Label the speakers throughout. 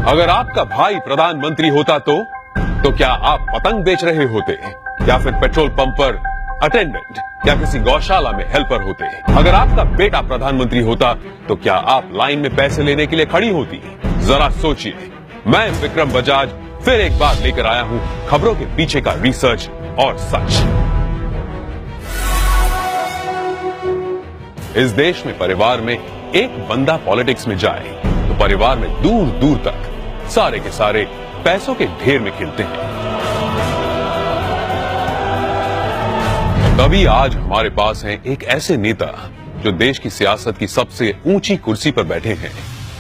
Speaker 1: अगर आपका भाई प्रधानमंत्री होता तो क्या आप पतंग बेच रहे होते या फिर पेट्रोल पंप पर अटेंडेंट या किसी गौशाला में हेल्पर होते? अगर आपका बेटा प्रधानमंत्री होता तो क्या आप लाइन में पैसे लेने के लिए खड़ी होती? जरा सोचिए। मैं विक्रम बजाज फिर एक बार लेकर आया हूं खबरों के पीछे का रिसर्च और सच। इस देश में परिवार में एक बंदा पॉलिटिक्स में जाए तो परिवार में दूर दूर तक सारे के सारे पैसों के ढेर में खिलते हैं। तभी आज हमारे पास हैं एक ऐसे नेता जो देश की सियासत की सबसे ऊंची कुर्सी पर बैठे हैं,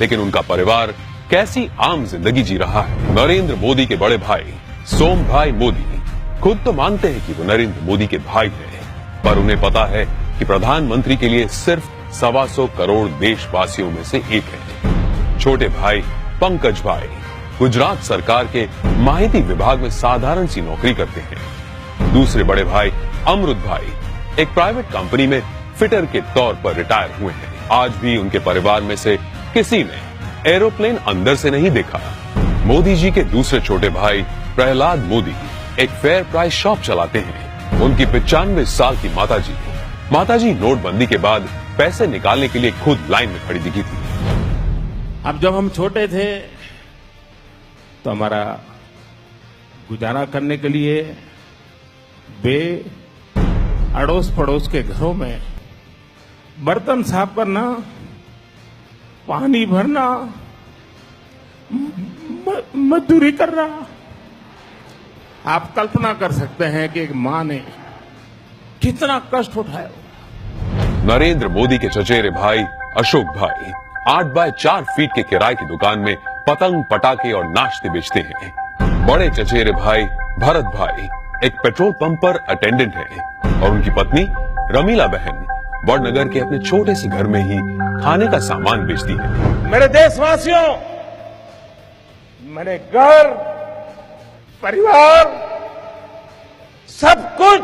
Speaker 1: लेकिन उनका परिवार कैसी आम जिंदगी जी रहा है। नरेंद्र मोदी के बड़े भाई सोम भाई मोदी खुद तो मानते हैं कि वो नरेंद्र मोदी के भाई हैं, पर उन्हें पता है कि प्रधानमंत्री के लिए सिर्फ 125 करोड़ देशवासियों में से एक है। छोटे भाई पंकज भाई गुजरात सरकार के माहिती विभाग में साधारण सी नौकरी करते हैं। दूसरे बड़े भाई अमृत भाई एक प्राइवेट कंपनी में फिटर के तौर पर रिटायर हुए हैं। आज भी उनके परिवार में से किसी ने एरोप्लेन अंदर से नहीं देखा। मोदी जी के दूसरे छोटे भाई प्रहलाद मोदी एक फेयर प्राइस शॉप चलाते हैं। उनकी 95 साल की माताजी नोटबंदी के बाद पैसे निकालने के लिए खुद लाइन में खड़ी दिखी थी।
Speaker 2: अब जब हम छोटे थे तो हमारा गुजारा करने के लिए वे अड़ोस पड़ोस के घरों में बर्तन साफ करना, पानी भरना, मजदूरी करना। आप कल्पना कर सकते हैं कि एक मां ने कितना कष्ट उठाया।
Speaker 1: नरेंद्र मोदी के चचेरे भाई अशोक भाई 8 बाय 4 फीट के किराए की दुकान में पतंग पटाखे और नाश्ते बेचते हैं। बड़े चचेरे भाई भरत भाई एक पेट्रोल पंप पर अटेंडेंट हैं और उनकी पत्नी रमीला बहन वडनगर के अपने छोटे से घर में ही खाने का सामान बेचती है।
Speaker 2: मेरे देशवासियों, मैंने घर, परिवार, सब कुछ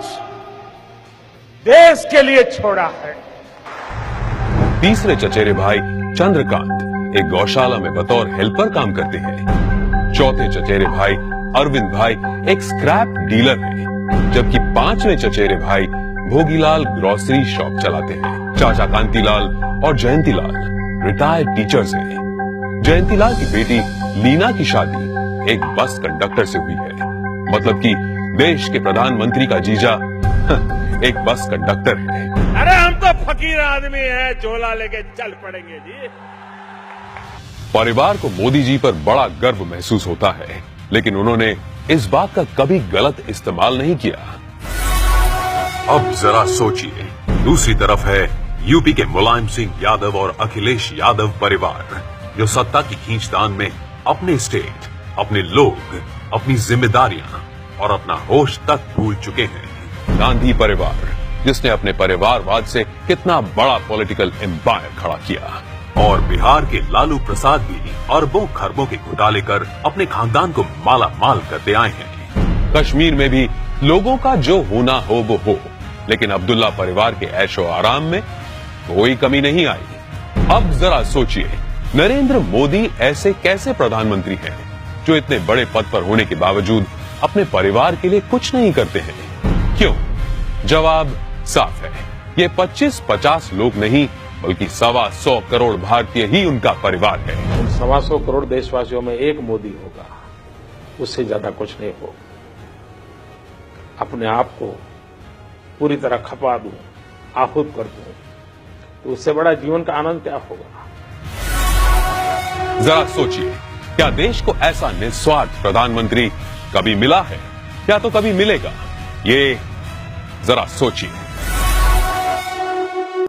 Speaker 2: देश के लिए छोड़ा है।
Speaker 1: तीसरे चचेरे भाई चंद्रकांत एक गौशाला में बतौर हेल्पर काम करते हैं। चौथे चचेरे भाई अरविंद भाई एक स्क्रैप डीलर हैं, जबकि 5वें चचेरे भाई भोगीलाल ग्रोसरी शॉप चलाते हैं। चाचा कांतीलाल और जयंतीलाल रिटायर्ड टीचर्स हैं। जयंतीलाल की बेटी लीना की शादी एक बस कंडक्टर से हुई है। मतलब कि देश के प्रधानमंत्री का जीजा एक बस कंडक्टर है।
Speaker 2: अरे हम तो फकीर आदमी हैं, झोला लेके चल पड़ेंगे जी।
Speaker 1: परिवार को मोदी जी पर बड़ा गर्व महसूस होता है, लेकिन उन्होंने इस बात का कभी गलत इस्तेमाल नहीं किया। अब जरा सोचिए, दूसरी तरफ है यूपी के मुलायम सिंह यादव और अखिलेश यादव परिवार, जो सत्ता की खींचतान में अपने स्टेट, अपने लोग, अपनी जिम्मेदारियां और अपना होश तक भूल चुके हैं। गांधी परिवार, जिसने अपने परिवारवाद से कितना बड़ा पॉलिटिकल एम्पायर खड़ा किया, और बिहार के लालू प्रसाद भी अरबों खरबों के घोटाले कर अपने खानदान को माला माल करते आए हैं। कश्मीर में भी लोगों का जो होना हो वो हो, लेकिन अब्दुल्ला परिवार के ऐशो आराम में कोई कमी नहीं आई। अब जरा सोचिए, नरेंद्र मोदी ऐसे कैसे प्रधानमंत्री हैं जो इतने बड़े पद पर होने के बावजूद अपने परिवार के लिए कुछ नहीं करते हैं? क्यों? जवाब साफ है, ये 25-50 लोग नहीं बल्कि 125 करोड़ भारतीय ही उनका परिवार है।
Speaker 2: 125 करोड़ देशवासियों में एक मोदी होगा, उससे ज्यादा कुछ नहीं होगा। अपने आप को पूरी तरह खपा दूं, आहूत कर दूं, तो उससे बड़ा जीवन का आनंद क्या होगा?
Speaker 1: जरा सोचिए, क्या देश को ऐसा निस्वार्थ प्रधानमंत्री कभी मिला है या तो कभी मिलेगा? ये जरा सोचिए।